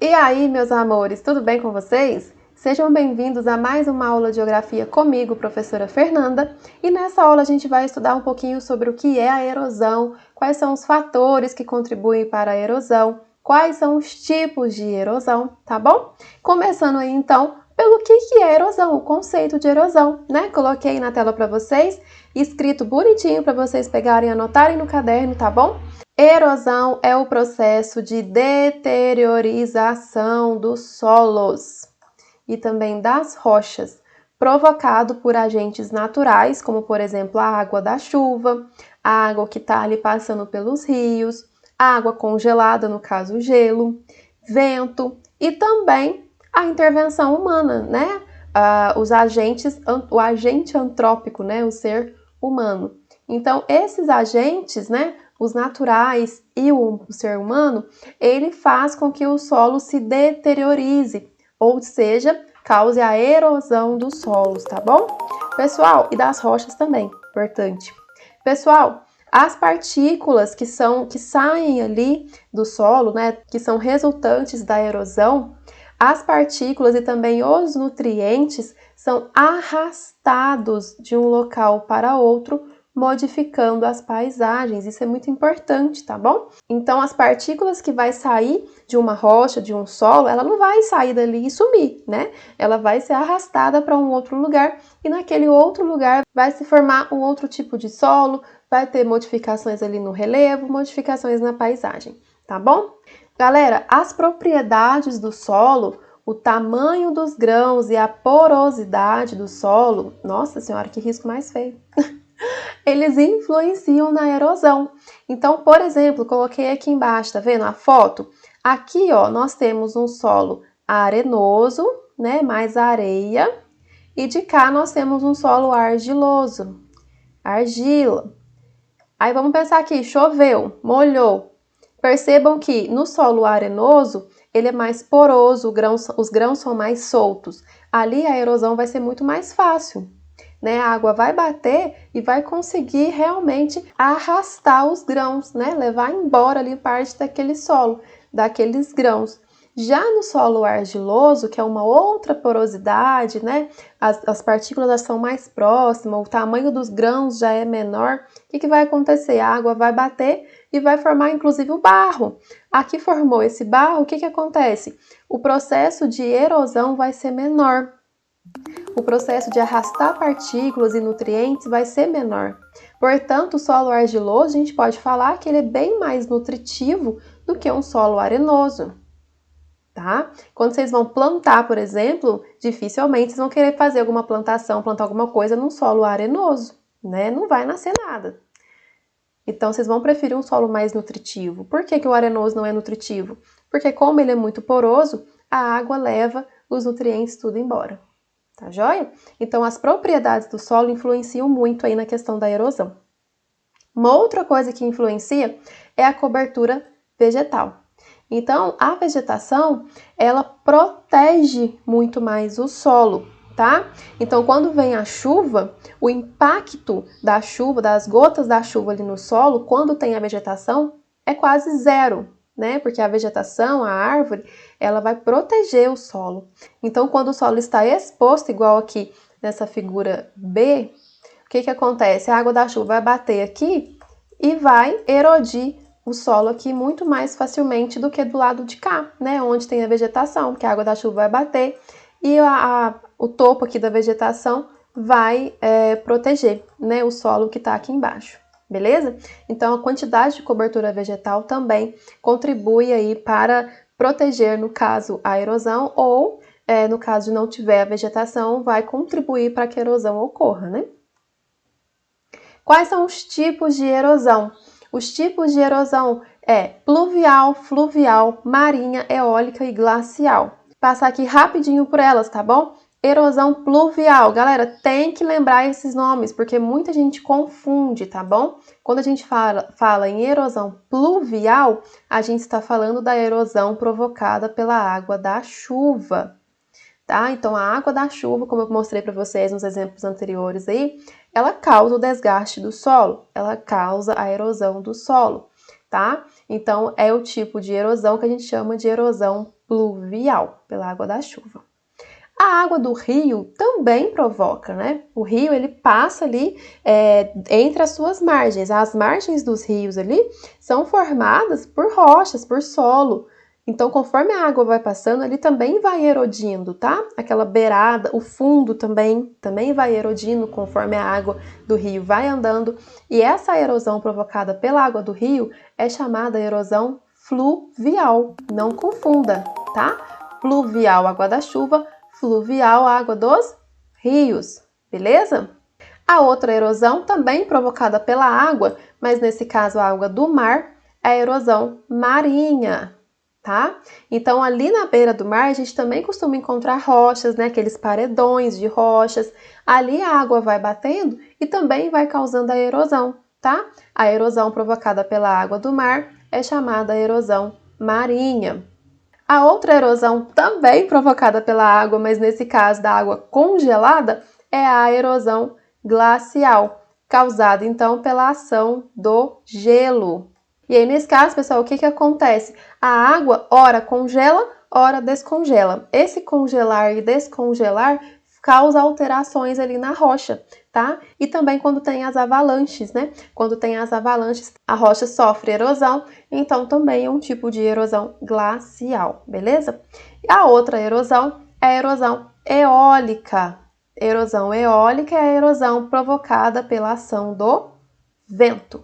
E aí, meus amores, tudo bem com vocês? Sejam bem-vindos a mais uma aula de Geografia comigo, professora Fernanda. E nessa aula a gente vai estudar um pouquinho sobre o que é a erosão, quais são os fatores que contribuem para a erosão, quais são os tipos de erosão, tá bom? Começando aí então pelo que é a erosão, o conceito de erosão, né? Coloquei na tela para vocês, escrito bonitinho para vocês pegarem e anotarem no caderno, tá bom? Erosão é o processo de deteriorização dos solos e também das rochas, provocado por agentes naturais, como por exemplo a água da chuva, a água que está ali passando pelos rios, a água congelada, no caso o gelo, vento e também a intervenção humana, né? O agente antrópico, né? O ser humano. Então, esses agentes, né? Os naturais e o ser humano, ele faz com que o solo se deteriorize, ou seja, cause a erosão dos solos, tá bom? Pessoal, e das rochas também, importante. Pessoal, as partículas que saem ali do solo, né, que são resultantes da erosão, as partículas e também os nutrientes são arrastados de um local para outro, modificando as paisagens. Isso é muito importante, tá bom? Então, as partículas que vai sair de uma rocha, de um solo, ela não vai sair dali e sumir, né? Ela vai ser arrastada para um outro lugar e naquele outro lugar vai se formar um outro tipo de solo, vai ter modificações ali no relevo, modificações na paisagem, tá bom? Galera, as propriedades do solo, o tamanho dos grãos e a porosidade do solo, nossa senhora, que risco mais feio! Eles influenciam na erosão. Então, por exemplo, coloquei aqui embaixo, tá vendo a foto? Aqui, ó, nós temos um solo arenoso, né, mais areia, e de cá nós temos um solo argiloso, argila. Aí vamos pensar aqui, choveu, molhou. Percebam que no solo arenoso, ele é mais poroso, os grãos são mais soltos. Ali a erosão vai ser muito mais fácil, né? A água vai bater e vai conseguir realmente arrastar os grãos, né? Levar embora ali parte daquele solo, daqueles grãos. Já no solo argiloso, que é uma outra porosidade, né? As partículas são mais próximas, o tamanho dos grãos já é menor. O que vai acontecer? A água vai bater e vai formar inclusive o barro. Aqui formou esse barro, o que acontece? O processo de erosão vai ser menor. O processo de arrastar partículas e nutrientes vai ser menor. Portanto, o solo argiloso, a gente pode falar que ele é bem mais nutritivo do que um solo arenoso, tá? Quando vocês vão plantar, por exemplo, dificilmente vocês vão querer fazer alguma plantação, plantar alguma coisa num solo arenoso, né? Não vai nascer nada. Então, vocês vão preferir um solo mais nutritivo. Por que o arenoso não é nutritivo? Porque como ele é muito poroso, a água leva os nutrientes tudo embora. Tá joia? Então, as propriedades do solo influenciam muito aí na questão da erosão. Uma outra coisa que influencia é a cobertura vegetal. Então, a vegetação, ela protege muito mais o solo, tá? Então, quando vem a chuva, o impacto da chuva, das gotas da chuva ali no solo, quando tem a vegetação, é quase zero, né? Porque a vegetação, a árvore, ela vai proteger o solo. Então, quando o solo está exposto, igual aqui nessa figura B, o que acontece? A água da chuva vai bater aqui e vai erodir o solo aqui muito mais facilmente do que do lado de cá, né? Onde tem a vegetação, porque a água da chuva vai bater e o topo aqui da vegetação vai proteger, né, o solo que está aqui embaixo. Beleza? Então, a quantidade de cobertura vegetal também contribui aí para proteger, no caso, a erosão ou, no caso de não tiver a vegetação, vai contribuir para que a erosão ocorra, né? Quais são os tipos de erosão? Os tipos de erosão é pluvial, fluvial, marinha, eólica e glacial. Passar aqui rapidinho por elas, tá bom? Erosão pluvial. Galera, tem que lembrar esses nomes, porque muita gente confunde, tá bom? Quando a gente fala em erosão pluvial, a gente está falando da erosão provocada pela água da chuva, tá? Então, a água da chuva, como eu mostrei para vocês nos exemplos anteriores aí, ela causa o desgaste do solo, ela causa a erosão do solo, tá? Então, é o tipo de erosão que a gente chama de erosão pluvial, pela água da chuva. A água do rio também provoca, né? O rio, ele passa ali entre as suas margens. As margens dos rios ali são formadas por rochas, por solo. Então, conforme a água vai passando, ele também vai erodindo, tá? Aquela beirada, o fundo também vai erodindo conforme a água do rio vai andando. E essa erosão provocada pela água do rio é chamada erosão fluvial. Não confunda, tá? Pluvial, água da chuva, fluvial, água dos rios, beleza? A outra erosão, também provocada pela água, mas nesse caso a água do mar, é a erosão marinha, tá? Então, ali na beira do mar, a gente também costuma encontrar rochas, né? Aqueles paredões de rochas. Ali a água vai batendo e também vai causando a erosão, tá? A erosão provocada pela água do mar é chamada erosão marinha. A outra erosão também provocada pela água, mas nesse caso da água congelada, é a erosão glacial, causada então pela ação do gelo. E aí, nesse caso, pessoal, o que acontece? A água, ora congela, ora descongela. Esse congelar e descongelar causa alterações ali na rocha, tá? E também quando tem as avalanches, né? Quando tem as avalanches, a rocha sofre erosão, então também é um tipo de erosão glacial, beleza? E a outra erosão é a erosão eólica. Erosão eólica é a erosão provocada pela ação do vento,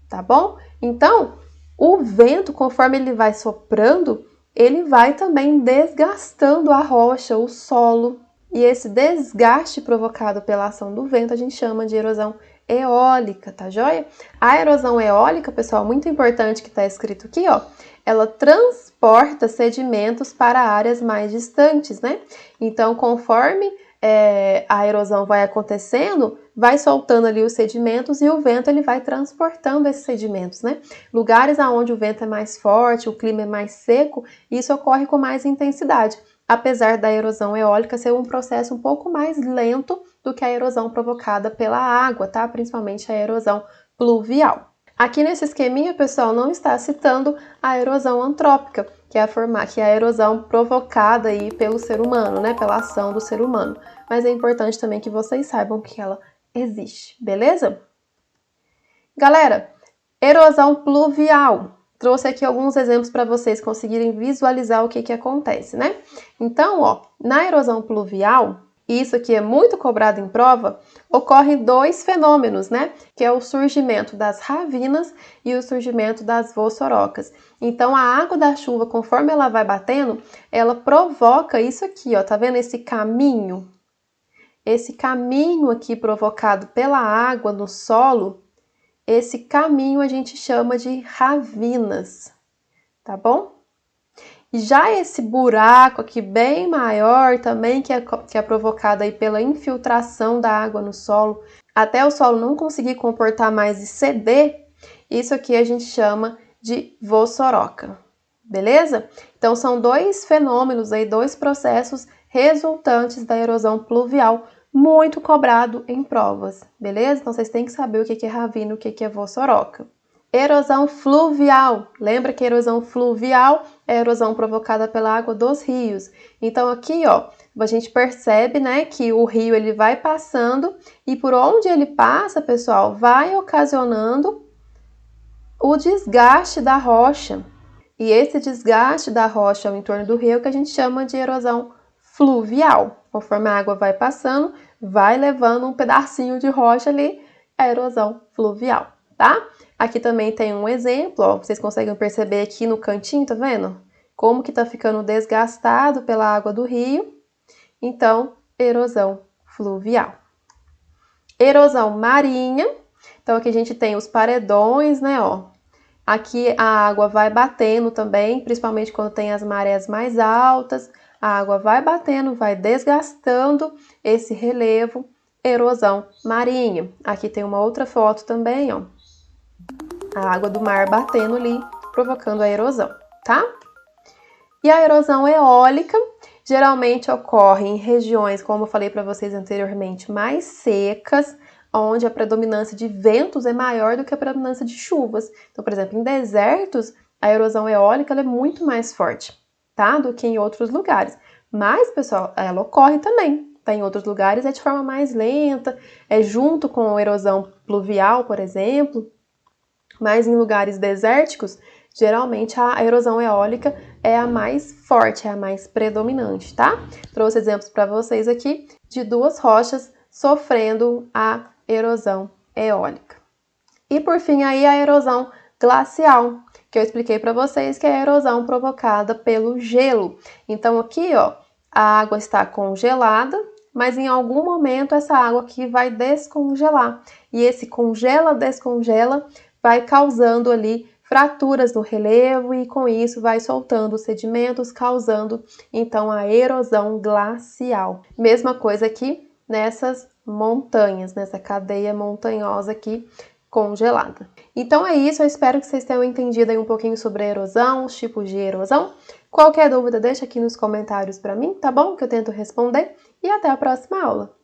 tá bom? Então, o vento, conforme ele vai soprando, ele vai também desgastando a rocha, o solo. E esse desgaste provocado pela ação do vento a gente chama de erosão eólica, tá joia? A erosão eólica, pessoal, muito importante que está escrito aqui, ó, ela transporta sedimentos para áreas mais distantes, né? Então, conforme a erosão vai acontecendo, vai soltando ali os sedimentos e o vento ele vai transportando esses sedimentos, né? Lugares onde o vento é mais forte, o clima é mais seco, isso ocorre com mais intensidade, apesar da erosão eólica ser um processo um pouco mais lento do que a erosão provocada pela água, tá? Principalmente a erosão pluvial. Aqui nesse esqueminha, pessoal, não está citando a erosão antrópica, que é a erosão provocada aí pelo ser humano, né? Pela ação do ser humano. Mas é importante também que vocês saibam que ela existe, beleza? Galera, erosão pluvial. Trouxe aqui alguns exemplos para vocês conseguirem visualizar o que acontece, né? Então, ó, na erosão pluvial, e isso aqui é muito cobrado em prova, ocorrem dois fenômenos, né? Que é o surgimento das ravinas e o surgimento das vossorocas. Então, a água da chuva, conforme ela vai batendo, ela provoca isso aqui, ó, tá vendo esse caminho? Esse caminho aqui provocado pela água no solo, esse caminho a gente chama de ravinas, tá bom? E já esse buraco aqui bem maior também, que é provocado aí pela infiltração da água no solo, até o solo não conseguir comportar mais e ceder, isso aqui a gente chama de vossoroca, beleza? Então são dois fenômenos aí, dois processos resultantes da erosão pluvial, muito cobrado em provas, beleza? Então vocês têm que saber o que é ravina e o que é vossoroca. Erosão fluvial. Lembra que a erosão fluvial é a erosão provocada pela água dos rios. Então aqui, ó, a gente percebe, né, que o rio ele vai passando e por onde ele passa, pessoal, vai ocasionando o desgaste da rocha. E esse desgaste da rocha ao entorno do rio é o que a gente chama de erosão fluvial. Conforme a água vai passando, vai levando um pedacinho de rocha ali, é a erosão fluvial, tá? Aqui também tem um exemplo, ó, vocês conseguem perceber aqui no cantinho, tá vendo? Como que tá ficando desgastado pela água do rio. Então, erosão fluvial. Erosão marinha. Então, aqui a gente tem os paredões, né, ó. Aqui a água vai batendo também, principalmente quando tem as marés mais altas. A água vai batendo, vai desgastando esse relevo, erosão marinha. Aqui tem uma outra foto também, ó. A água do mar batendo ali, provocando a erosão, tá? E a erosão eólica geralmente ocorre em regiões, como eu falei para vocês anteriormente, mais secas, onde a predominância de ventos é maior do que a predominância de chuvas. Então, por exemplo, em desertos, a erosão eólica é muito mais forte. tá? Do que em outros lugares. Mas, pessoal, ela ocorre também. Tá? Em outros lugares é de forma mais lenta, é junto com a erosão pluvial, por exemplo. Mas em lugares desérticos, geralmente a erosão eólica é a mais forte, é a mais predominante, tá? Trouxe exemplos para vocês aqui de duas rochas sofrendo a erosão eólica. E por fim aí a erosão glacial, que eu expliquei para vocês que é a erosão provocada pelo gelo. Então aqui, ó, a água está congelada, mas em algum momento essa água aqui vai descongelar. E esse descongela, vai causando ali fraturas no relevo e com isso vai soltando os sedimentos, causando então a erosão glacial. Mesma coisa aqui nessas montanhas, nessa cadeia montanhosa aqui congelada. Então é isso, eu espero que vocês tenham entendido aí um pouquinho sobre a erosão, os tipos de erosão. Qualquer dúvida deixa aqui nos comentários para mim, tá bom? Que eu tento responder e até a próxima aula.